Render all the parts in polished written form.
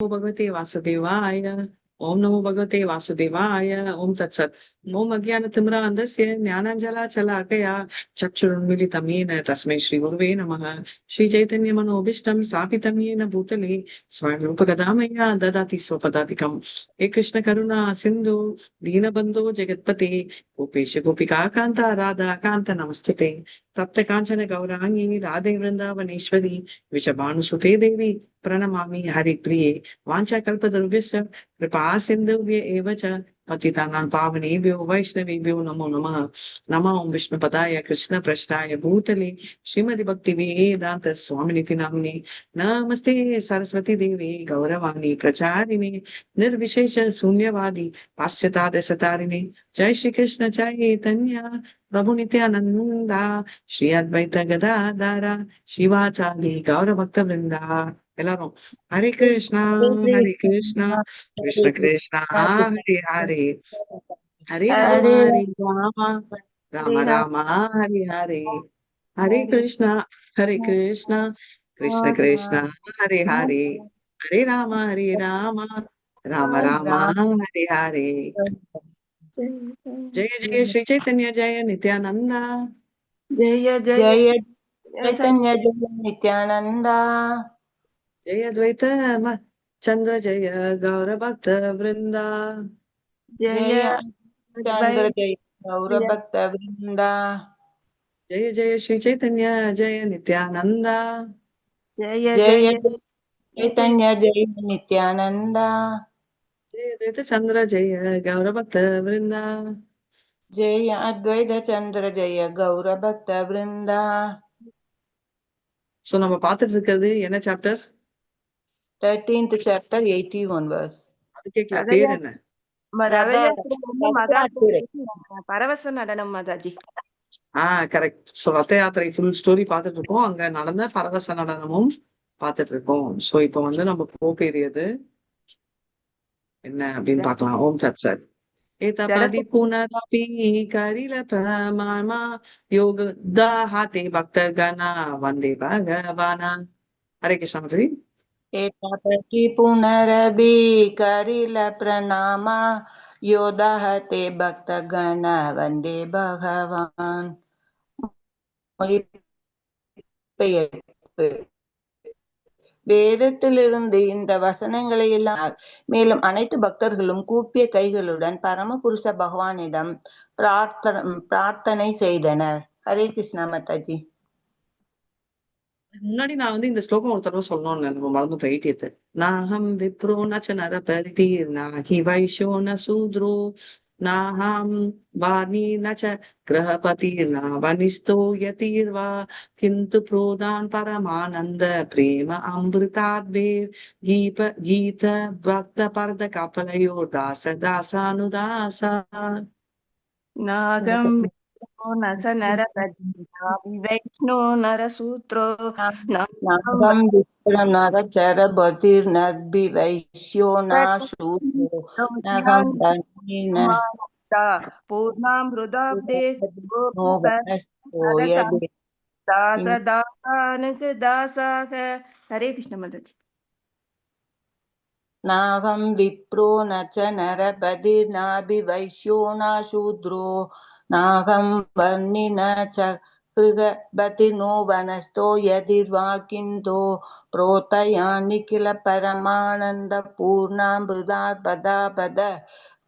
भगवते वासुदेवाय। ओम नमो भगवते वासुदेवाय। ओम तत्सत्। ओम अज्ञानतिमिरान्धस्य ज्ञानाञ्जलाशलाकया चक्षुरुन्मीलितं येन तस्मै श्रीगुरुवे नमः। श्रीचैतन्यमनोभीष्टं स्थापितं येन भूतले स्वयं रूपकदा मया ददाति स्वपदातिकम्। हे कृष्ण करुणा सिन्धु दीनबन्धो जगत्पते गोपेश गोपिका कान्ता राधा कान्त नमस्तुते। तप्त काञ्चन गौराङ्गी राधे वृन्दावनेश्वरी विषभानुसुते देवी प्रणमामि हरिप्रिये। वाञ्छाकल्पतरुभ्यश्च कृपा सिन्धुभ्य एव च पतितानां पावनेभ्यो वैष्णवेभ्यो नमो नमः। नमः ओं विष्णुपदाय कृष्णप्रेष्ठाय भूतले श्रीमद् भक्तिवेदान्त स्वामिनिति नाम्ने नमस्ते सरस्वती देवी गौरवाणी प्रचारिणे निर्विशेष शून्यवादी पाश्चात्य जय श्री कृष्ण चैतन्य प्रभु नित्यानंदा श्री अद्वैत गदाधर शिवाचार्य गौर भक्त वृंदा। எல்லாரும் ஹரே கிருஷ்ணா ஹரே கிருஷ்ணா கிருஷ்ண கிருஷ்ணா ஹரே ஹரே ஹரே ராம Hare ஹரே ராம ராம ராம ஹரே ஹரே ஹரே கிருஷ்ணா ஹரே கிருஷ்ணா கிருஷ்ண கிருஷ்ணா ஹரே ஹரே ஹரே ராம ராம ராம ஹரே ஹரே। जय जय श्री चैतन्य जय नित्यानंदा। जय जय जय जय चैतन्य जय नित्यानंदा। जय अद्वैत चंद्र जय गौर भक्त वृंदा। जय जय चंद्र जय गौर भक्त वृंदा। जय जय श्री चैतन्य जय नित्यानंदा। जय जय जय चैतन्य जय नित्यानंदा। जय अद्वैत चंद्र जय गौर भक्त वृंदा। जय अद्वैत चंद्र जय गौर भक्त वृंदा। சோ நம்ம பார்த்துட்டு இருக்கிறது என்ன சாப்டர்? 13th chapter 81 verse. அது கேட்கல, பேர் என்ன? பரவச நடனம் மாதாஜி. கரெக்ட். சோ ரத யாத்திரை ஃபுல் ஸ்டோரி பார்த்துட்டு இருக்கோம். அங்க நடந்த பரவச நடனமும் பார்த்துட்டு இருக்கோம். சோ இப்போ வந்து நம்ம போகேறியது என்ன அப்படின்னு பார்க்கலாம். ஓம் சத் சத். एतपदि पुनरपि करिलपमामा योगदाहते भक्तगणा वन्दे भगवान्। हरे कृष्ण माताजी। एतपति पुनरभि करिल प्रणामा योदाहते भक्त गण वंदे भगवान। வேதத்திலிருந்து இந்த வசனங்களை எல்லாம் மேலும் அனைத்து பக்தர்களும் கூப்பிய கைகளுடன் பரமபுருஷ பகவானிடம் பிரார்த்தனை செய்தனர். ஹரே கிருஷ்ணா மாதாஜி. முன்னாடி நான் வந்து இந்த ஸ்லோகம் ஒரு தடவை சொல்லணும்னு நம்ம மறந்துட்டோம். 80th. நாஹம் விப்ரோ நச்ச நர பரிதீர் நாஹி வைஷ்யோ ந சூத்ரோ நாஹம் வாணி நச்ச கிரகபதிர் ந வனிஸ்தோ யதிர்வா கிந்து புரோதான் பரமானந்த பிரேம அமிர்தாத்வேர் கீத பக்த பரத கபலயோ தாச தாசானுதாசா நாகம் நச நர வைஷ்ணோ நர சூத்ரோ நாகம் விப்ர நர சரபதிர் நர்பி வைஷ்யோ ந சூத்ரோ நாகம் வன்னின பூர்ணாமிருதாப்தே நோவனஸ்தோயதே தாசாக. ஹரே கிருஷ்ண மாதாஜி. नाहं विप्रो न च नरपतिर्नाभि वैश्यो न शूद्रो नाहं वर्णि न च कृगपति नो वनस्थो यदिर्वा किन्तु प्रोतयानि किल परमानन्द पूर्णामृदा पद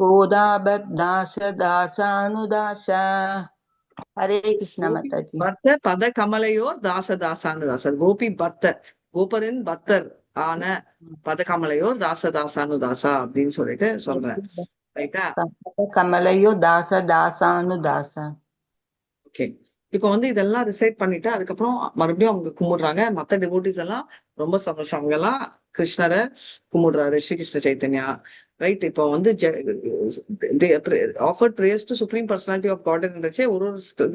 गोदाबद्दास दासानुदास. हरे कृष्ण माताजी. பக்த பத கமலையோர் தாசதாசான்னு தாசர். கோபி பக்தர், கோபரின் பக்தர் ஆன பத கமலையோர் தாசதாசானு தாசா அப்படின்னு சொல்லிட்டு சொல்றேன். ரைட்டா? கமலையோ தாச தாசானு தாசா. ஓகே. இப்ப வந்து இதெல்லாம் ரிசைட் பண்ணிட்டு அதுக்கப்புறம் மறுபடியும் அவங்க கும்பிடுறாங்க. மத்த டிவோட்டிஸ் எல்லாம் ரொம்ப சந்தோஷம். அவங்க எல்லாம் கிருஷ்ணரை கும்பிடுறாரு, ஸ்ரீகிருஷ்ண சைத்தன்யா. ரைட். இப்போ வந்து offered prayers to supreme personality of காட்ன்றச்சே ஒரு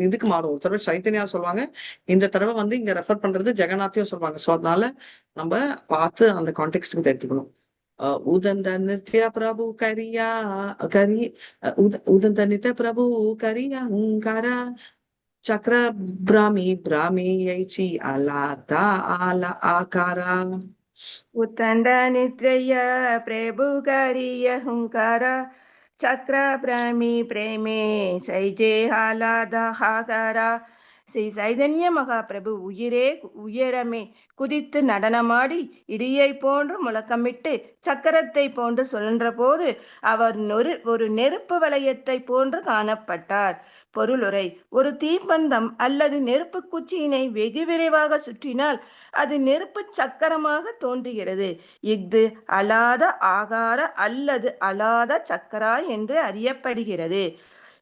இதுக்கு மாறும். ஒரு தடவை சைத்தன்யா சொல்லுவாங்க, இந்த தடவை வந்து இங்க ரெஃபர் பண்றது ஜெகநாத்தையும் சொல்லுவாங்க. ஸோ அதனால நம்ம பார்த்து அந்த கான்டெக்ஸ்டுக்கு எடுத்துக்கணும். உதந்த நித்ய பிரபு கரியா கரி உதந்த நித்ய பிரபு கரியா கரா சக்கர பிராமி பிராமி யைச்சி அலாதா ஆல ஆகாரா. ಉತ್ತಂಡ ನಿದ್ರೆಯ ಪ್ರೇಬುಗಾರಿಯ ಹುಂಕಾರ ಚಕ್ರ ಪ್ರಾಮಿ ಪ್ರೇಮೇ ಸೈಜೆ ಹಾಲಾದ ಹಾಗಾರ. ஸ்ரீ சைதன்ய மகாபிரபு உயரமே குதித்து நடனமாடி இடியை போன்று முழக்கமிட்டு சக்கரத்தை போன்று சுழன்ற போது அவர் ஒரு நெருப்பு வளையத்தை போன்று காணப்பட்டார். பொருளுரை: ஒரு தீப்பந்தம் அல்லது நெருப்பு குச்சியினை வெகு விரைவாக சுற்றினால் அது நெருப்பு சக்கரமாக தோன்றுகிறது. இஃது அலாத ஆகார அல்லது அலாத சக்கரா என்று அறியப்படுகிறது.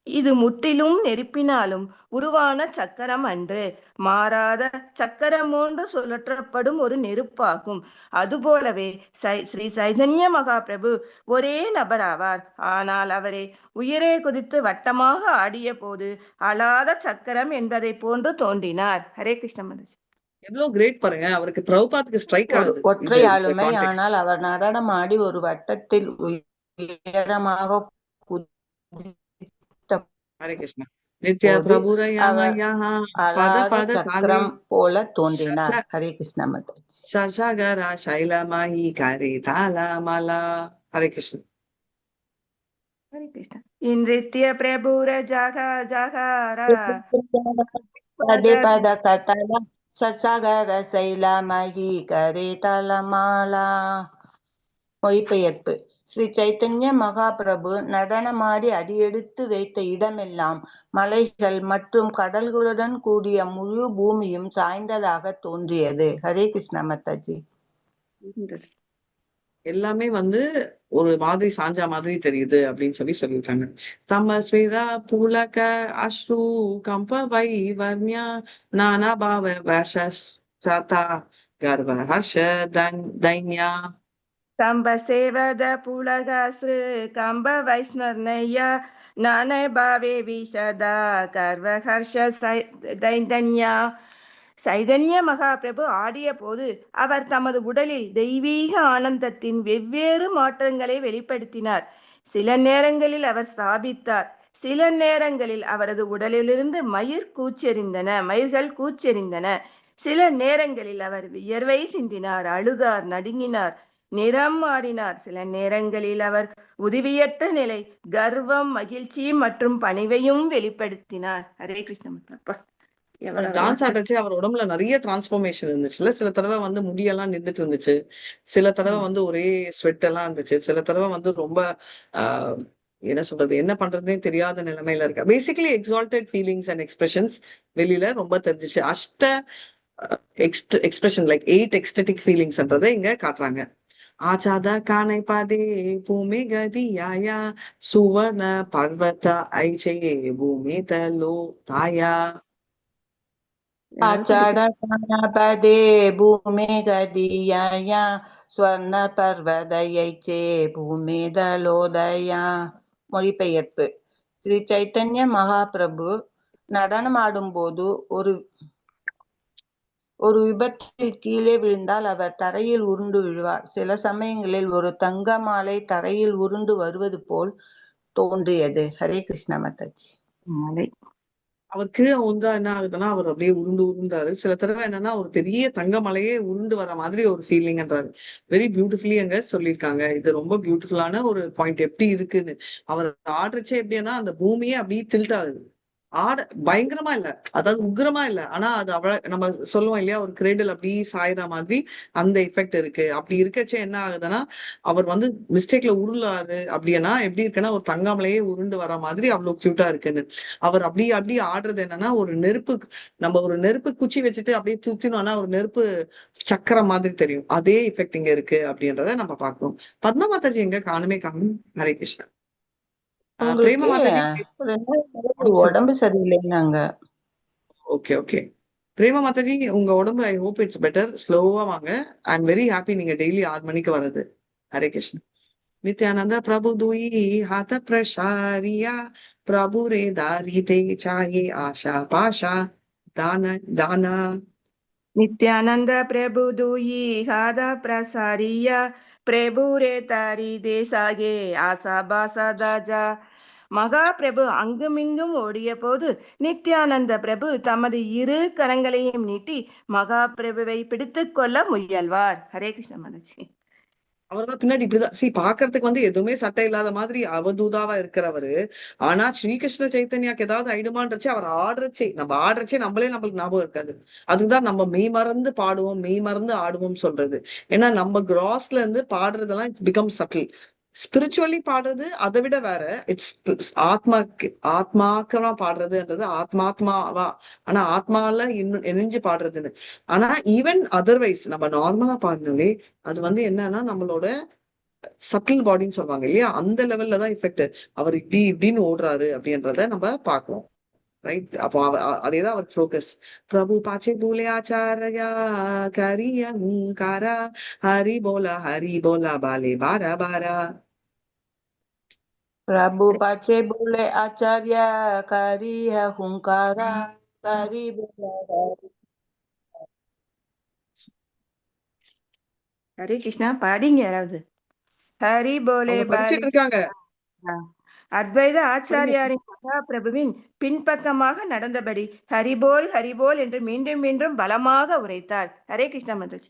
இது முற்றிலும் நெருப்பினாலும் உருவான சக்கரம் அன்று, மாறாத சக்கரம் போன்று சுழற்றப்படும் ஒரு நெருப்பாகும். அதுபோலவே ஸ்ரீ சைதன்ய மகாபிரபு ஒரே நபராவார். ஆனால் அவரே உயரே குதித்து வட்டமாக ஆடிய போது அலாத சக்கரம் என்பதை போன்று தோன்றினார். ஹரே கிருஷ்ண மதஜி. எவ்வளவு கிரேட் பாருங்க. அவருக்கு பிரபுபாத்துக்கு ஸ்ட்ரைக் ஆகுது ஒற்றை ஆளுமை. ஆனால் அவர் நடனம் ஆடி ஒரு வட்டத்தில் உயரமாக ஹரே கிருஷ்ணா. நித்ய பிரபுரயா பத சக்கரம் போல தோன்றினார். ஹரே கிருஷ்ணா மதாஜி. சசகர சைலமஹி கரி தாலமலா. ஹரே கிருஷ்ணா. ஹரே கிருஷ்ணா. இன்றித்ய பிரபுர ஜக ஜகர பத கதல சசகர சைலமஹி கரி தலமாலா. மொழிபெயர்ப்பு: ஸ்ரீ சைத்தன்ய மகாபிரபு நடனமாடி அடியெடுத்து வைத்த இடமெல்லாம் மலைகள் மற்றும் கடல்களுடன் கூடிய முழு பூமியும் சாய்ந்ததாக தோன்றியது. ஹரே கிருஷ்ணா மதாஜி. எல்லாமே ஒரு மாதிரி சாஞ்சா மாதிரி தெரியுது அப்படின்னு சொல்லிட்டாங்க. ஸ்தம்பஸ்மிதா பூலக அஸ்ரு கம்ப வை வர்ணியா நானா பாவ வசா கர்வ ஹர்ஷ தைன்யா. ஸ்தம்பசேவத புலகாஸ்ரு கம்ப வைஸ்மர்ணய நான பாவே விஷதா கர்வ ஹர்ஷ தைதன்யா. சைதன்ய மகாபிரபு ஆடிய போது அவர் தமது உடலில் தெய்வீக ஆனந்தத்தின் வெவ்வேறு மாற்றங்களை வெளிப்படுத்தினார். சில நேரங்களில் அவர் ஸ்தாபித்தார், சில நேரங்களில் அவரது உடலிலிருந்து மயிர்கள் கூச்செறிந்தன. சில நேரங்களில் அவர் வியர்வை சிந்தினார், அழுதார், நடுங்கினார், நிறம் மாறினார். சில நேரங்களில் அவர் உதவியற்ற நிலை, கர்வம், மகிழ்ச்சி மற்றும் பணிவையும் வெளிப்படுத்தினார். ஹரே கிருஷ்ண. டான்ஸ் ஆடுச்சு அவர் உடம்புல நிறைய டிரான்ஸ்பர்மேஷன் இருந்துச்சுல. சில தடவை முடியெல்லாம் நின்றுட்டு இருந்துச்சு, சில தடவை ஒரே ஸ்வெட் எல்லாம் இருந்துச்சு, சில தடவை ரொம்ப என்ன சொல்றது, என்ன பண்றதுன்னே தெரியாத நிலைமையில இருக்க. Basically exalted feelings and expressions வெளியில ரொம்ப தெரிஞ்சிச்சு. எக்ஸ்பிரஷன் லைக் 8 எக்ஸ்டெட்டிக் ஃபீலிங்ஸ்ன்றதை இங்க காட்டுறாங்க. ஆச்சாத கானை பாதே பூமி கதியாயா சுவர்ண பர்வத ஐச்சே பூமி தலோ தாயா. ஆச்சார பதே பூமி கதியாயா ஸ்வர்ண பர்வதைச்சே பூமி தலோதயா. மொழிபெயர்ப்பு: ஸ்ரீ சைத்தன்ய மகாபிரபு நடனமாடும் போது ஒரு விபத்தில் கீழே விழுந்தால் அவர் தரையில் உருண்டு விழுவார். சில சமயங்களில் ஒரு தங்க மாலை தரையில் உருண்டு வருவது போல் தோன்றியது. ஹரே கிருஷ்ணா மதாஜி. அவர் கீழே என்ன ஆகுதுன்னா அவர் அப்படியே உருண்டாரு. சில தடவை என்னன்னா ஒரு பெரிய தங்க மலையே உருண்டு வர மாதிரி ஒரு ஃபீலிங்ன்றாரு. வெரி பியூட்டிஃபுல்லி அங்க சொல்லியிருக்காங்க. இது ரொம்ப பியூட்டிஃபுல்லான ஒரு பாயிண்ட். எப்படி இருக்குன்னு அவர் ஆடுறச்சே எப்படின்னா அந்த பூமியே அப்படியே டில்ட் ஆகுது. பயங்கரமா இல்ல, அதாவது உக்ரமா இல்ல, ஆனா அது நம்ம சொல்லுவோம் இல்லையா, ஒரு கிரேடல் அப்படி சாயிற மாதிரி அந்த எஃபெக்ட் இருக்கு. அப்படி இருக்கச்சே என்ன ஆகுதுன்னா அவர் மிஸ்டேக்ல உருளாரு. அப்படின்னா எப்படி இருக்குன்னா ஒரு தங்காமலையே உருண்டு வர மாதிரி அவ்வளவு கியூட்டா இருக்குன்னு. அவர் அப்படி ஆடுறது என்னன்னா நம்ம ஒரு நெருப்பு குச்சி வச்சுட்டு அப்படியே துத்தினோம்னா ஒரு நெருப்பு சக்கரம் மாதிரி தெரியும். அதே எஃபெக்ட் இங்க இருக்கு அப்படின்றத நம்ம பார்க்கணும். பத்மா மாதாஜி எங்க காணுமே காணும். ஹரே கிருஷ்ணா. உடம்பு சரியில்லைன்னாங்க. ஓகே பிரேமா மாதாஜி, உங்க உடம்பு ஐ ஹோப் இட்ஸ் பெட்டர். ஸ்லோவா வாங்க. ஐ எம் வெரி ஹாப்பி நீங்க டெய்லி 6 மணிக்கு வர்றது. ஹரே கிருஷ்ணா. நித்யானந்த பிரபு துயி ஹாத பிரசாரியா பிரபு ரே தாரி தே சாயே ஆஷா பாஷா தானா. நித்யானந்த பிரபு துயி ஹாத பிரசாரியா பிரபு ரே தாரி தே சாயே ஆசா பாசா தாஜா. மகா பிரபு அங்குமிங்கும் ஓடிய போது நித்யானந்த பிரபு தமது இரு கரங்களையும் நீட்டி மகா பிரபுவை பிடித்துக் கொள்ள முயல்வார். ஹரே கிருஷ்ண மாதாஜி. அவர்தான் பின்னாடி இப்படிதான் பாக்குறதுக்கு வந்து எதுவுமே சட்டை இல்லாத மாதிரி அவதூதாவா இருக்கிறவரு. ஆனா ஸ்ரீகிருஷ்ண சைத்தன்யாக்கு ஏதாவது ஆயிடுமான்றச்சு அவர் ஆடுறச்சே நம்மளே நம்மளுக்கு ஞாபகம் இருக்காது. அதுதான் நம்ம மெய் மறந்து பாடுவோம், மெய் மறந்து ஆடுவோம் சொல்றது. ஏன்னா நம்ம கிராஸ்ல இருந்து பாடுறதெல்லாம் இட்ஸ் பிகம் சட்டில். ஸ்பிரிச்சுவலி பாடுறது அதை விட வேற. இட்ஸ் ஆத்மாக்கமா பாடுறதுன்றது ஆத்மாத்மாவா. ஆனா ஆத்மால இன்னும் இணைஞ்சு பாடுறதுன்னு. ஆனா ஈவன் அதர்வைஸ் நம்ம நார்மலா பாடினாலே அது வந்து என்னன்னா நம்மளோட சட்டில் பாடின்னு சொல்லுவாங்க இல்லையா, அந்த லெவல்ல தான் எஃபெக்ட். அவர் இப்படின்னு ஓடுறாரு அப்படின்றத நம்ம பார்க்கிறோம். ரைட். அப்போ அதேதான் அவர் ஃபோக்கஸ். பிரபு பாச்சே பூலே ஆச்சாரயா கரியா காரா ஹரி போலா பாலே பாரா பாரா. प्रभु पाचे बोले आचार्य करी है हुंकारा करी बोला हरि। ஹரே கிருஷ்ணா பாடிங்க யாராவது. ஹரி போலே அவங்க பாலே. படிச்சிட்டு இருக்காங்க. அத்வைத ஆச்சாரியாரின் மகா பிரபுவின் பின்பக்கமாக நடந்தபடி ஹரிபோல் ஹரிபோல் என்று மீண்டும் மீண்டும் பலமாக உரைத்தார். ஹரே கிருஷ்ணா மாதாஜி.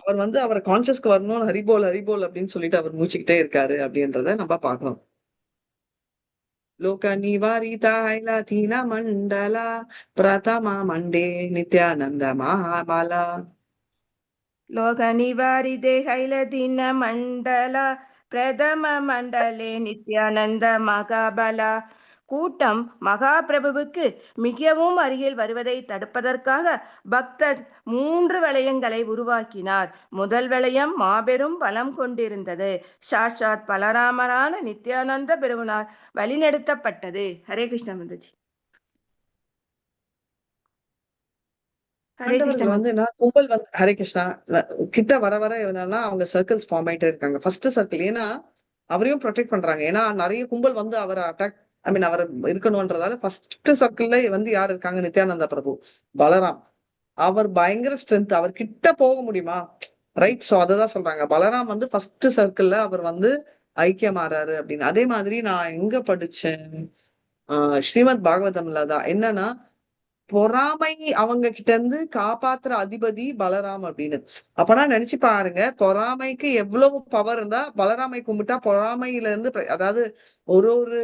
அவர் வந்து அவரை கான்சியஸ்க்கு வரணும், ஹரிபோல் ஹரிபோல் அப்படின்னு சொல்லிட்டு அவர் மூச்சுக்கிட்டே இருக்காரு அப்படின்றத நம்ம பார்க்கணும். லோக நிவாரிதா ஐலாதீன மண்டலா பிரதமா மண்டே நித்யானந்த மகாபாலா. லோக நிவாரிதே ஹைலதீன மண்டல பிரதம மண்டலே நித்யானந்த மகாபலா. கூட்டம் மகாபிரபுவுக்கு மிகவும் அருகில் வருவதை தடுப்பதற்காக பக்தர் 3 வளையங்களை உருவாக்கினார். முதல் வளையம் மாபெரும் பலம் கொண்டிருந்தது. சாட்சாத் பலராமரான நித்யானந்த பெருமானால் வழிநடத்தப்பட்டது. ஹரே கிருஷ்ண மாதாஜி. ஹரே கிருஷ்ண பாண்டவர்கள் வந்து என்ன கும்பல் வந்து ஹரே கிருஷ்ணா கிட்ட வர வர என்னன்னா அவங்க சர்க்கிள்ஸ் ஃபார்ம் ஆயிட்டே இருக்காங்க. ஃபர்ஸ்ட் சர்க்கிள் ஏன்னா அவரையும் ப்ரொடெக்ட் பண்றாங்க. ஏன்னா நிறைய கும்பல் வந்து அவரை அட்டாக் அவர் இருக்கணும்ன்றதால ஃபர்ஸ்ட் சர்க்கிள்ல வந்து யார் இருக்காங்க, நித்யானந்த பிரபு, பலராம். அவர் பயங்கர ஸ்ட்ரென்த், அவர் கிட்ட போக முடியுமா, ரைட். சோ அததான் சொல்றாங்க, பலராம் வந்து ஃபர்ஸ்ட் சர்க்கிள்ல அவர் வந்து ஐக்கியமாறாரு அப்படின்னு. அதே மாதிரி நான் எங்க படிச்சேன், ஸ்ரீமத் பாகவதம்ல தான் என்னன்னா பொறாமை அவங்க கிட்ட இருந்து காப்பாத்துற அதிபதி பலராம் அப்படின்னு. அப்பனா நினைச்சு பாருங்க, பொறாமைக்கு எவ்வளவு பவர் இருந்தா பலராமை கும்பிட்டா பொறாமையில இருந்து அதாவது ஒரு ஒரு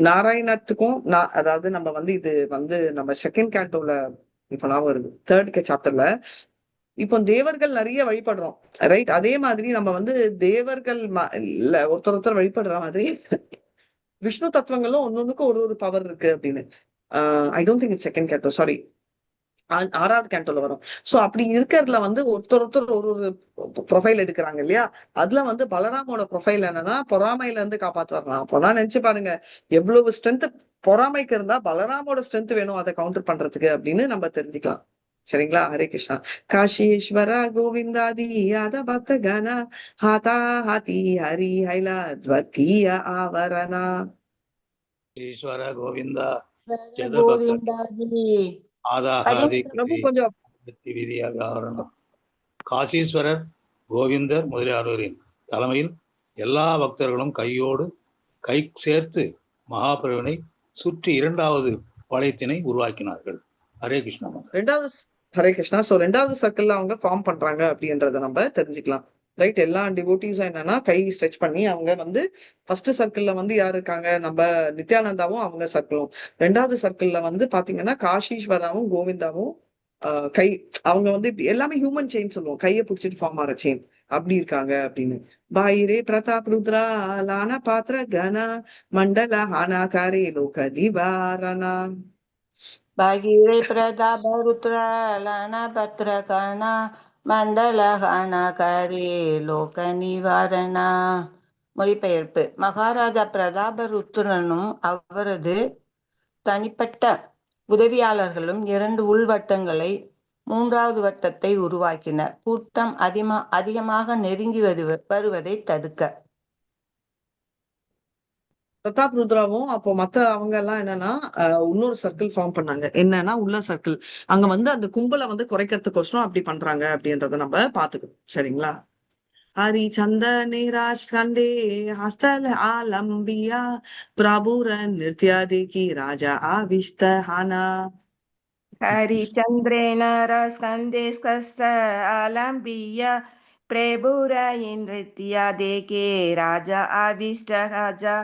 நாராயணத்துக்கும் அதாவது நம்ம வந்து இது வந்து நம்ம செகண்ட் கேண்டோல இப்ப நான் வருது தேர்ட் சாப்டர்ல இப்போ தேவர்கள் நிறைய வழிபடுறோம், ரைட். அதே மாதிரி நம்ம வந்து தேவர்கள் ஒருத்தர் வழிபடுற மாதிரி விஷ்ணு தத்துவங்களும் ஒன்னொன்னுக்கும் ஒரு ஒரு பவர் இருக்கு அப்படின்னு. I don't think it's second canto, sorry 6வது கேண்டோல வரும். சோ அப்படி இருக்கிறதுல வந்து ஒருத்தர் ஒரு ஒரு ப்ரொஃபைல் எடுக்கிறாங்க இல்லையா. அதுல வந்து பலராமோட ப்ரொஃபைல் என்னன்னா பொறாமையில இருந்து காப்பாத்து வரலாம். அப்போதான் நினைச்சு பாருங்க எவ்வளவு ஸ்ட்ரென்த் பொறாமைக்கு இருந்தா பலராமோட ஸ்ட்ரென்த் வேணும் அதை கவுண்டர் பண்றதுக்கு அப்படின்னு நம்ம தெரிஞ்சுக்கலாம். சரிங்களா. ஹரே கிருஷ்ணா. காஷீஸ்வர கோவிந்தாதி யாத பக்த கண ஹாதா ஹாதி ஹரி ஹைலா துவக்கீய ஆவரணா. ஈஸ்வர கோவிந்தா கோவிந்தாதி கொஞ்சம் காசீஸ்வரர் கோவிந்தர் முதலியாரோரின் தலைமையில் எல்லா பக்தர்களும் கையோடு கை சேர்த்து மகாபிரபுவினை சுற்றி 2வது வளையத்தினை உருவாக்கினார்கள். ஹரே கிருஷ்ணா. ஹரே கிருஷ்ணா. சோ 2வது சர்க்கிள்ல அவங்க ஃபார்ம் பண்றாங்க அப்படின்றத நம்ம தெரிஞ்சுக்கலாம், ரைட். எல்லா டிவோட்டிஸும் என்னன்னா கை ஸ்ட்ரெச் பண்ணி அவங்க வந்து ஃபர்ஸ்ட் சர்க்கிள்ல வந்து யாரு இருக்காங்க, நம்ம நித்யானந்தாவும் அவங்க சர்க்கிளும். 2வது சர்க்கிள்ல வந்து பாத்தீங்கன்னா காஷீஸ்வராவும் கோவிந்தாவும் கை அவங்க வந்து எல்லாமே ஹியூமன் செயின் சொல்லுவோம், கையை பிடிச்சிட்டு ஃபார்ம் ஆகிற செயின் அப்படி இருக்காங்க அப்படின்னு. பாயிரே பிரதாப் ருத்ரா லான பாத்திர கனா மண்டல ஹானாகாரே லோக திவாரணா. பாகிரே பிரதாப ருத்ரா லான பத்ர கனா மண்டல ஹானாகாரே லோக நிவாரணா. மொழிபெயர்ப்பு. மகாராஜா பிரதாப ருத்ரனும் அவரது தனிப்பட்ட உதவியாளர்களும் 2 உள்வட்டங்களை 3வது வட்டத்தை உருவாக்கினர். கூட்டம் அதிகமாக நெருங்கி வருவதை தடுக்க. பிரதாப் ருத்ராவும் அப்போ மத்த அவங்க எல்லாம் என்னன்னா இன்னொரு சர்க்கிள் ஃபார்ம் பண்ணாங்க. என்னன்னா உள்ள சர்க்கிள் அங்க வந்து அந்த கும்பலை வந்து குறைக்கிறதுக்கோசரம் அப்படி பண்றாங்க அப்படின்றத நம்ம பாத்துக்கணும். சரிங்களா. हरिचंदनेरा स्कंदे हस्तल आलंबिया प्रभुर नृत्य देखी राजा आविष्ट हाना. हरिचन्द्रेण रस्कन्देस्कस्त आलम्बिय பிரபுரயின்றித்யா தேகே ராஜா ஆவிஷ்டராஜா.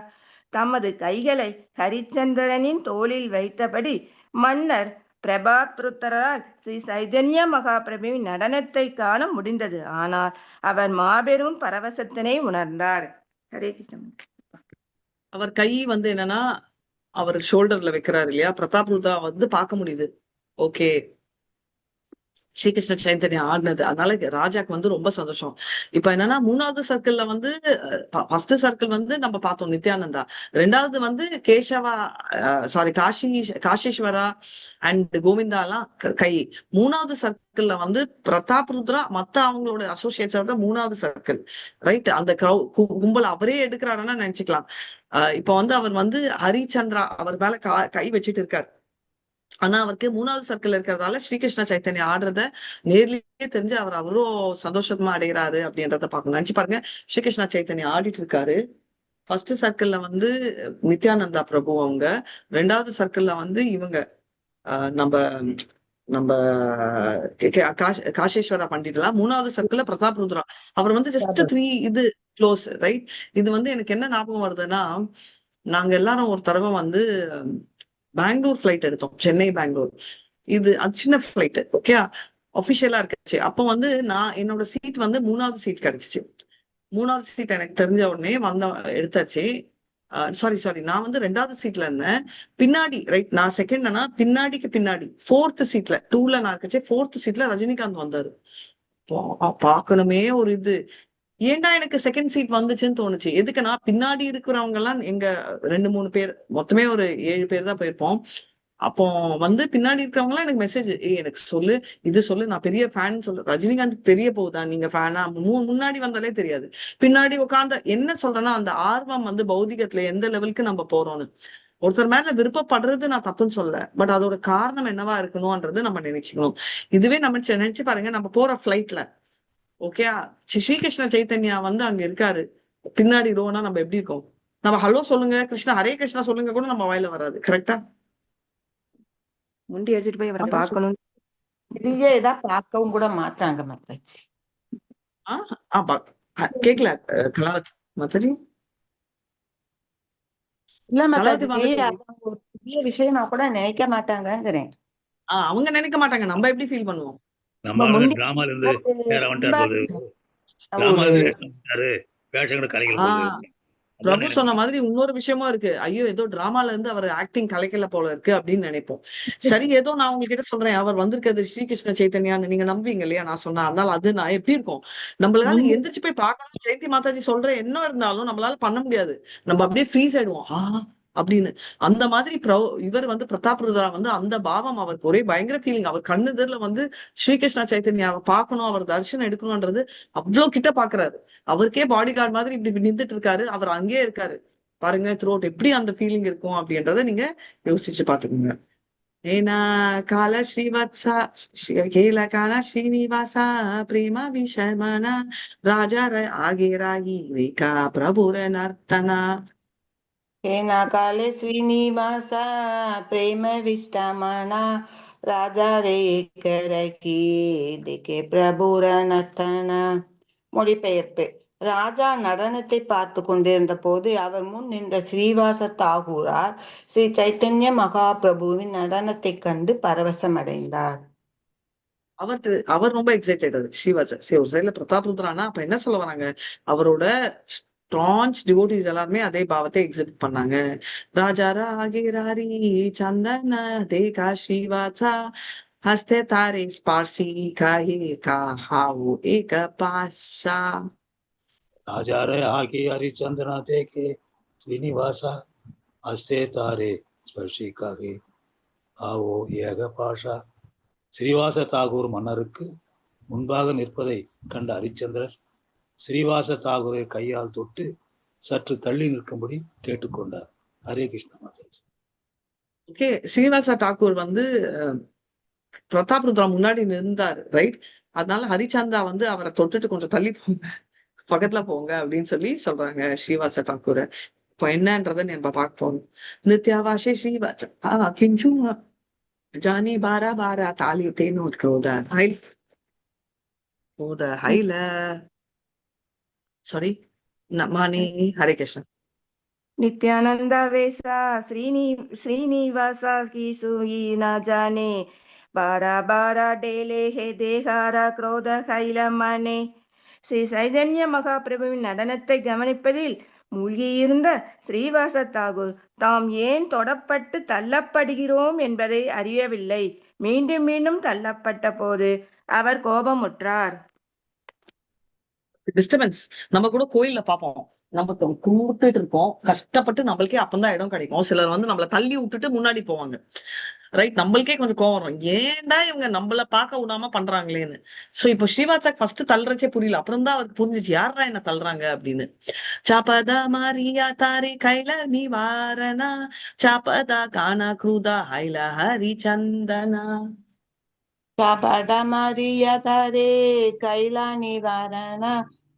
தமது கைகளை ஹரிச்சந்திரனின் தோளில் வைத்தபடி மன்னர் பிரபாத்ருத்தரால் ஸ்ரீ சைதன்ய மகாபிரபுவின் நடனத்தை காண முடிந்தது. ஆனால் அவர் மாபெரும் பரவசத்தினை உணர்ந்தார். ஹரே கிருஷ்ணன். அவர் கை வந்து என்னன்னா அவர் ஷோல்டர்ல வைக்கிறாரு இல்லையா, பிரதாப் ருத்ரா வந்து பார்க்க முடியுது. ஓகே, ஸ்ரீகிருஷ்ண சைத்தன்யா ஆடினது. அதனால ராஜாக்கு வந்து ரொம்ப சந்தோஷம். இப்ப என்னன்னா மூணாவது சர்க்கிள்ல வந்து ஃபர்ஸ்ட் சர்க்கிள் வந்து நம்ம பார்த்தோம் நித்யானந்தா, ரெண்டாவது வந்து கேசவா சாரி காஷீஸ்வரா அண்ட் கோவிந்தா எல்லாம் கை. மூணாவது சர்க்கிள்ல வந்து பிரதாப் ருத்ரா மத்த அவங்களோட அசோசியேட்ஸ் தான் மூணாவது சர்க்கிள், ரைட். அந்த கும்பல் அவரே எடுக்கிறாருன்னா நினைச்சுக்கலாம். இப்ப வந்து அவர் வந்து ஹரிச்சந்திரா அவர் மேல கை வச்சுட்டு இருக்காரு. ஆனா அவருக்கு மூணாவது சர்க்கிள் இருக்கிறதால ஸ்ரீகிருஷ்ண சைத்தன்யா ஆடுறத நேர்லயே தெரிஞ்சு அவர் அவ்வளோ சந்தோஷமா அடைகிறாரு அப்படின்றத பார்க்கணும். நினைச்சு பாருங்க, ஸ்ரீகிருஷ்ண சைத்தன்யா ஆடிட்டு இருக்காரு. ஃபர்ஸ்ட் சர்க்கிள்ல வந்து நித்யானந்தா பிரபு அவங்க, ரெண்டாவது சர்க்கிள்ல வந்து இவங்க நம்ம நம்ம காஷேஸ்வரா பண்டிட்லாம், மூணாவது சர்க்கிள்ல பிரதாப் ருத்ரா. அவர் வந்து ஜஸ்ட் 3 இது க்ளோஸ், ரைட். இது வந்து எனக்கு என்ன ஞாபகம் வருதுன்னா, நாங்க எல்லாரும் ஒரு தடவை வந்து பெங்களூர் ஃபிளைட் எடுத்தோம், சென்னை பெங்களூர். இது சின்ன ஃபிளைட், ஓகே, அபிஷியலா இருந்துச்சு. அப்போ வந்து நான் என்னோட சீட் வந்து மூணாவது சீட் கிடைச்சிச்சு. மூணாவது சீட் எனக்கு தெரிஞ்ச உடனே எடுத்தாச்சு. சாரி நான் வந்து ரெண்டாவது சீட்ல இருந்தேன். பின்னாடி ரைட், நான் செகண்ட்னா பின்னாடிக்கு பின்னாடி 4th சீட்ல 2ல நான் இருக்கச்சு. 4th சீட்ல ரஜினிகாந்த் வந்தாரு. பாக்கணுமே ஒரு இது, ஏன்டா எனக்கு செகண்ட் சீட் வந்துச்சுன்னு தோணுச்சு. எதுக்குன்னா பின்னாடி இருக்கிறவங்க எல்லாம் எங்க 2-3 பேர், மொத்தமே ஒரு 7 பேர் தான் போயிருப்போம். அப்போ வந்து பின்னாடி இருக்கிறவங்க எல்லாம் எனக்கு மெசேஜ், எனக்கு சொல்லு, இது சொல்லு, நான் பெரிய ஃபேன் சொல்லு. ரஜினிகாந்த் தெரிய போகுதா நீங்க ஃபேனா? முன்னாடி வந்தாலே தெரியாது, பின்னாடி உட்கார்ந்த என்ன சொல்றேன்னா அந்த ஆர்வம் வந்து பௌதிகத்துல எந்த லெவலுக்கு நம்ம போறோம்னு. ஒருத்தர் மேல விருப்பப்படுறது நான் தப்புன்னு சொல்ல, பட் அதோட காரணம் என்னவா இருக்கணும்ன்றது நம்ம நினைச்சுக்கணும். இதுவே நம்ம நினைச்சு பாருங்க, நம்ம போற ஃபிளைட்ல ஓகே ஸ்ரீகிருஷ்ண சைத்தன்யா வந்து அங்க இருக்காரு, பின்னாடி ரோனா நம்ம எப்படி இருக்கோம்? நம்ம ஹலோ சொல்லுங்க கிருஷ்ணா, ஹரே கிருஷ்ணா சொல்லுங்க கூட நம்ம வாயில வராது, கரெக்டா? முண்டி அடிச்சுட்டு போய் அவரை பார்க்கணும். பெரிய இதா பார்க்கவும் கூட மாட்டாங்க மாதாஜி. கேக்கல கலாவதி மாதாஜி? இல்ல மாதாஜி, ஒரு பெரிய விஷயமா கூட நினைக்க மாட்டாங்கிறேன். அவங்க நினைக்க மாட்டாங்க, நம்ம எப்படி ஃபீல் பண்ணுவோம்? நம்ம டிராமால இருந்து வேற வந்துட்டாரு, வேஷங்களை கலைகள். பிரபு சொன்ன மாதிரி இன்னொரு விஷயமும் இருக்கு. ஐயோ ஏதோ டிராமால இருந்து அவர் ஆக்டிங் கலைக்கல போல இருக்கு அப்படின்னு நினைப்போம். சரி, ஏதோ நான் உங்ககிட்ட சொல்றேன், அவர் வந்திருக்கிறது ஸ்ரீகிருஷ்ண சைத்தன்யான்னு நீங்க நம்புவீங்க இல்லையா நான் சொன்னா? அதனால அது நான் எப்படி இருக்கும், நம்மளால எந்திரிச்சு போய் பார்க்கணும். ஜெயந்தி மாதாஜி சொல்றேன், என்ன இருந்தாலும் நம்மளால பண்ண முடியாது, நம்ம அப்படியே ஃப்ரீஸ் ஆயிடுவோம் அப்படின்னு. அந்த மாதிரி இவர் வந்து பிரதாப் ருத்ரா வந்து அந்த பாவம் அவருக்கு ஒரே பயங்கர ஃபீலிங். அவர் கண்ணுதர்ல வந்து ஸ்ரீகிருஷ்ண சைத்தன்யாவை பார்க்கணும், அவர் தரிசனம் எடுக்கணும்ன்றது அவ்வளவு கிட்ட பாக்குறாரு. அவருக்கே பாடி கார்டு மாதிரி இப்படி நின்றுட்டு இருக்காரு, அவர் அங்கேயே இருக்காரு. பாருங்க த்ரோட் எப்படி அந்த ஃபீலிங் இருக்கும் அப்படின்றத நீங்க யோசிச்சு பாத்துக்கோங்க. ஏனா கால ஸ்ரீவத்சா கேல கால ஸ்ரீனிவாசா பிரேம விஷமனா ராஜா ஆகேராகி வேகா பிரபுர நர்த்தனா. ஏனா காலே ஸ்ரீனிவாசா பிரேம விஷ்டமனா ராஜா ரே கரகி தேகே பிரபுர நர்த்தனா. மொழிபெயர்ப்பு. ராஜா நடனத்தை பார்த்து கொண்டிருந்த போது அவர் முன் நின்ற ஸ்ரீவாச தாகூரார் ஸ்ரீ சைத்தன்ய மகாபிரபுவின் நடனத்தை கண்டு பரவசமடைந்தார். அவர் ரொம்ப எக்ஸைட்டட். ஸ்ரீவாச ஒரு சைட்ல பிரதாப் ருத்ரானா, அப்ப என்ன சொல்ல வராங்க, அவரோட ஸ்ட்ரான்ச் டிவோட்டிஸ் எல்லாருமே அதே பாவத்தை எக்ஸிபிட் பண்ணாங்க. ராஜா ராகிராரி சந்தன தேகா ஸ்ரீவாசா ஹஸ்தே தாரே ஸ்பார்சி காஹி காஹாவு ஏக பாஷா. ராஜா ராகி ஹரிச்சந்திரா தேகே ஸ்ரீனிவாசா ஹஸ்தே தாரே ஸ்பர்ஷி காஹி ஆவோ ஏக பாஷா. ஸ்ரீவாச தாகூர் மன்னருக்கு முன்பாக நிற்பதை கண்ட ஹரிச்சந்திரர் ஸ்ரீவாச தாகூரை கையால் தொட்டு சற்று தள்ளி நிற்கும்படி கேட்டுக்கொண்டார். ஹரே கிருஷ்ண மாதாஜி. ஓகே, ஸ்ரீவாச தாக்கூர் வந்து பிரதாப் ருத்ரா முன்னாடி நின்றாரு, ரைட். அதனால ஹரிச்சந்தா வந்து அவரை தொட்டுட்டு கொஞ்சம் தள்ளி போங்க பக்கத்துல போங்க அப்படின்னு சொல்லி சொல்றாங்க ஸ்ரீவாச டாக்கூர். இப்போ என்னன்றதை நம்ம பார்க்க போறோம். நித்யாவாசே ஸ்ரீவாச கிஞ்சு ஜானி பாரா பாரா தாலி தேனோ கிரோத ஹை கிரோத ஹைல சாரி மானி. ஹரே கிருஷ்ணா. नित्यानंद वेसा श्रीनिवासा की सुई न जाने बारा बारा डेले हे देहारा क्रोध கைல மனே. ஸ்ரீ சைதன்ய மகாபிரபுவின் நடனத்தை கவனிப்பதில் மூழ்கியிருந்த ஸ்ரீவாச தாகூர் தாம் ஏன் தொடப்பட்டு தள்ளப்படுகிறோம் என்பதை அறியவில்லை. மீண்டும் மீண்டும் தள்ளப்பட்ட போது அவர் கோபமுற்றார். டிஸ்டர்பன்ஸ் நம்ம கூட கோயில்ல பார்ப்போம். நம்ம கும்பிட்டுட்டு இருப்போம், கஷ்டப்பட்டு நம்மளுக்கே அப்பதான் இடம் கிடைக்கும். சிலர் வந்து நம்மள தள்ளி விட்டுட்டு முன்னாடி போவாங்க. ரைட், நம்மளுக்கே கொஞ்சம் கோவம் வரும், ஏன்டா இவங்க நம்மள பார்க்க விடாம பண்றாங்களேன்னு. சோ இப்போ ஸ்ரீவாசாக் ஃபர்ஸ்ட் தள்ளுறச்சே புரியல, அப்புறம் தான் அவருக்கு புரிஞ்சிச்சு யாரா என்ன தள்ளுறாங்க அப்படின்னு. சாப்பதா மாரியா தாரி கைல நிவாரணா சாப்பதா கானா குருதா ஹைல ஹரி சந்தனா. சாபடா மரியா தாரே கைலா நிவாரண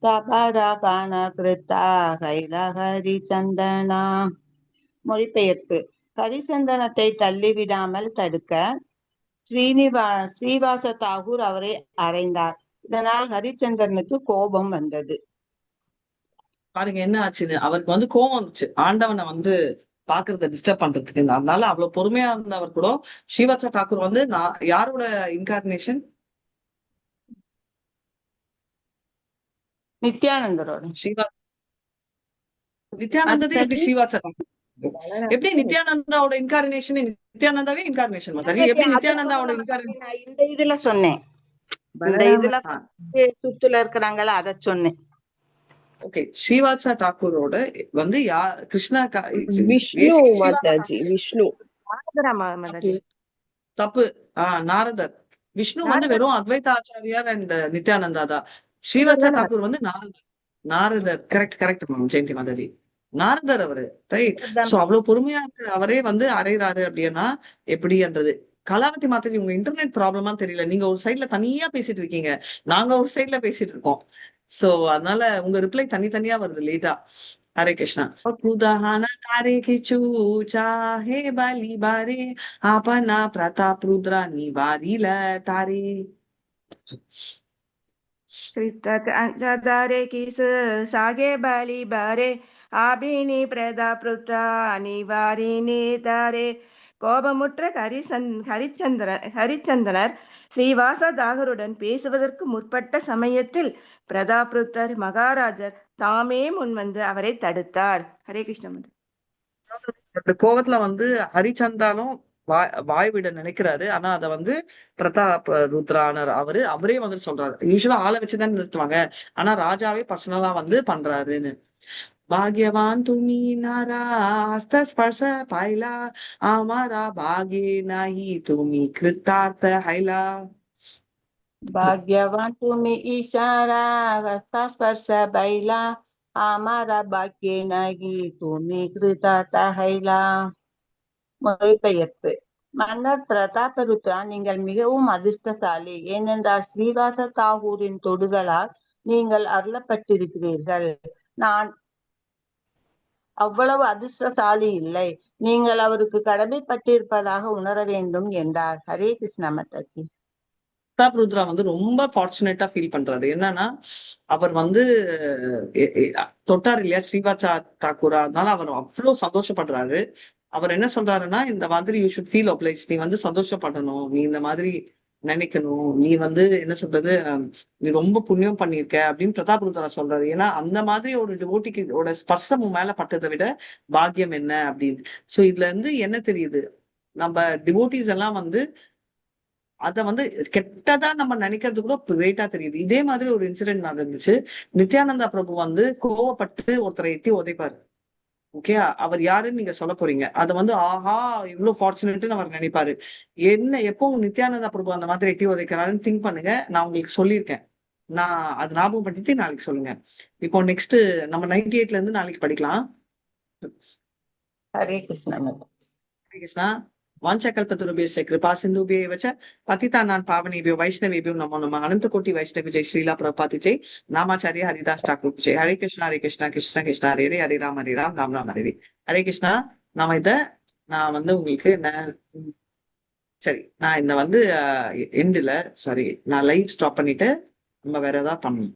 சாபடா கான கிருத்தா கைலா ஹரி சந்தனா. மொழிபெயர்ப்பு. ஹரிசந்தனத்தை தள்ளிவிடாமல் தடுக்க ஸ்ரீவாச தாகூர் அவரை அறைந்தார். இதனால் ஹரிச்சந்திரனுக்கு கோபம் வந்தது. பாருங்க என்ன ஆச்சுன்னு. அவருக்கு வந்து கோவம் வந்துச்சு, ஆண்டவனை வந்து பாக்குறத டிஸ்டர்ப் பண்றதுக்கு. அதனால அவ்வளவு பொறுமையா இருந்தவர் கூட ஸ்ரீவாச டாக்கூர் வந்து நான் யாரோட இன்கார்னேஷன்? நித்யானந்தரோட. நித்யானந்ததே எப்படி ஸ்ரீவாச டாக்கூர்? எப்படி நித்யானந்தாவோட இன்கார்னேஷன்? நித்யானந்தாவே இன்கார்னேஷன் மாதாஜி, எப்படி நித்யானந்தாவோட இன்கார்னேஷன்? இந்த இதுல சொன்னேன், இந்த இதுல சுத்துல இருக்கிறாங்களா அத சொன்னேன். ஓகே, ஸ்ரீவாச டாக்கூரோட வந்து கிருஷ்ணா விஷ்ணு மாதாஜி, விஷ்ணு. தப்பு. நாரதர். விஷ்ணு வந்து வெறும் அத்வைத ஆச்சாரியார் அண்ட் நித்யானந்தா தான். ஸ்ரீவாச டாக்கூர் வந்து நாரதர். Correct ma'am, Jayanti Mataji. நாரதர் அவரு, ரைட். சோ அவ்வளவு பொறுமையா அவரே வந்து அறையிறாரு அப்படின்னா எப்படின்றது. கலாவதி மாதாஜி, உங்க இன்டர்நெட் ப்ராப்ளமா தெரியல, நீங்க ஒரு சைட்ல தனியா பேசிட்டு இருக்கீங்க, நாங்க ஒரு சைட்ல பேசிட்டு இருக்கோம். சோ அதனால உங்க ரிப்ளை தனித்தனியா வருது லேட்டா. ஹரே கிருஷ்ணா. உதாஹான தாரே கிச்சு சாஹே பலி பாரே ஆபனா பிரதாப் ருத்ரா நிவாரில தாரே. தாரே கிஸ் சாகே பலி பாரே ஆபினி பிரதாப் ருத்ரா நிவாரினி தாரே. கோபமுற்ற ஹரிச்சந்திரர் ஸ்ரீவாச தாகருடன் பேசுவதற்கு முற்பட்ட சமயத்தில் பிரதாப்ருத்தர் மகாராஜர் தாமே முன்வந்து அவரை தடுத்தார். ஹரே கிருஷ்ண. கோவத்துல வந்து ஹரிச்சந்தாலும் வாய் விட நினைக்கிறாரு, ஆனா அத வந்து பிரதாப் ருத்ரானர் அவரே வந்து சொல்றாரு. யூஸ்வலா ஆளை வச்சுதான் நிறுத்துவாங்க, ஆனா ராஜாவே பர்சனலா வந்து பண்றாருன்னு. भाग्यवान तुम्ही नारा हस्त स्पर्श पाहिला आम्हारा भागे नाही तुम्ही कृतार्थ हायला. भाग्यवान तुम्ही इशारा हस्ता स्पर्श पाहिला आम्हारा भाग्य नाही तुम्ही कृतार्थ हायला. மொழிபெயர்ப்பு. மன்னர் பிரதாபருத்ரா, நீங்கள் மிகவும் அதிர்ஷ்டசாலி, ஏனென்றால் ஸ்ரீவாச தாகூரின் தொடுதலால் நீங்கள் அருளப்பட்டிருக்கிறீர்கள். நான் அவ்வளவு அதிர்ஷ்டசாலி இல்லை, நீங்கள் அவருக்கு கடமைப்பட்டிருப்பதாக உணர வேண்டும் என்றார். ஹரே கிருஷ்ணா மாதாஜி. பிரதாப் ருத்ரா வந்து ரொம்ப ஃபார்ச்சுனேட்டா ஃபீல் பண்றாரு. என்னன்னா அவர் வந்து தொட்டார் இல்லையா ஸ்ரீவாச டாக்கூரா, அதனால அவர் அவ்வளவு சந்தோஷப்படுறாரு. அவர் என்ன சொல்றாருன்னா, இந்த மாதிரி யூ ஷுட் ஃபீல் ஒப்ளைஜ், நீ வந்து சந்தோஷப்படணும், நீ இந்த மாதிரி நினைக்கணும், நீ வந்து என்ன சொல்றது, நீ ரொம்ப புண்ணியம் பண்ணிருக்க அப்படின்னு பிரதாப் ருத்ரா சொல்றாரு. ஏன்னா அந்த மாதிரி ஒரு டிவோட்டிக்கோட ஸ்பர்சம் மேல பட்டதை விட பாக்கியம் என்ன அப்படின்னு. சோ இதுல இருந்து என்ன தெரியுது, நம்ம டிவோட்டிஸ் எல்லாம் வந்து அத வந்து கெட்டதா நம்ம நினைக்கிறது கூட கிரேட்டா தெரியுது. இதே மாதிரி ஒரு இன்சிடென்ட் நடந்துச்சு. நித்யானந்தா பிரபு வந்து கோவப்பட்டு ஒருத்தரை எட்டி உதைப்பாரு. ஓகே, அவர் யாருன்னு நீங்க சொல்ல போறீங்க. அதை வந்து ஆஹா இவ்வளவு ஃபார்ச்சுனேட்னு அவர் நினைப்பாரு. என்ன எப்போ நித்யானந்தா பிரபு அந்த மாதிரி எட்டி உதைக்கிறாருன்னு திங்க் பண்ணுங்க. நான் உங்களுக்கு சொல்லியிருக்கேன், நான் அது ஞாபகப்படுத்தி நாளைக்கு சொல்லுங்க. இப்போ நெக்ஸ்ட் நம்ம 98ல இருந்து நாளைக்கு படிக்கலாம். ஹரே கிருஷ்ணா. ஹரே கிருஷ்ணா. வாஞ்சகல்பத்தருபேஸ்ய கிருபா சிந்துபே வச்ச பதிதானான் பாவனேபியோ வைஷ்ணவேபியோ நமோ நமः. அனந்த கோட்டி வைஷ்ணவி ஜெய் ஸ்ரீலா பிரபாதி ஜெய் நாமாச்சாரிய ஹரிதாஸ் டாக்கூர் ஜெய். ஹரே கிருஷ்ணா கிருஷ்ண கிருஷ்ணா ஹரே ஹரே, ஹரே ராம் ராம் ராம் ஹரே. ஹரே கிருஷ்ணா. நான் உங்களுக்கு சரி, நான் இந்த எண்டுல சாரி, நான் லைவ் ஸ்டாப் பண்ணிட்டு நம்ம வேற ஏதாவது பண்ணணும்.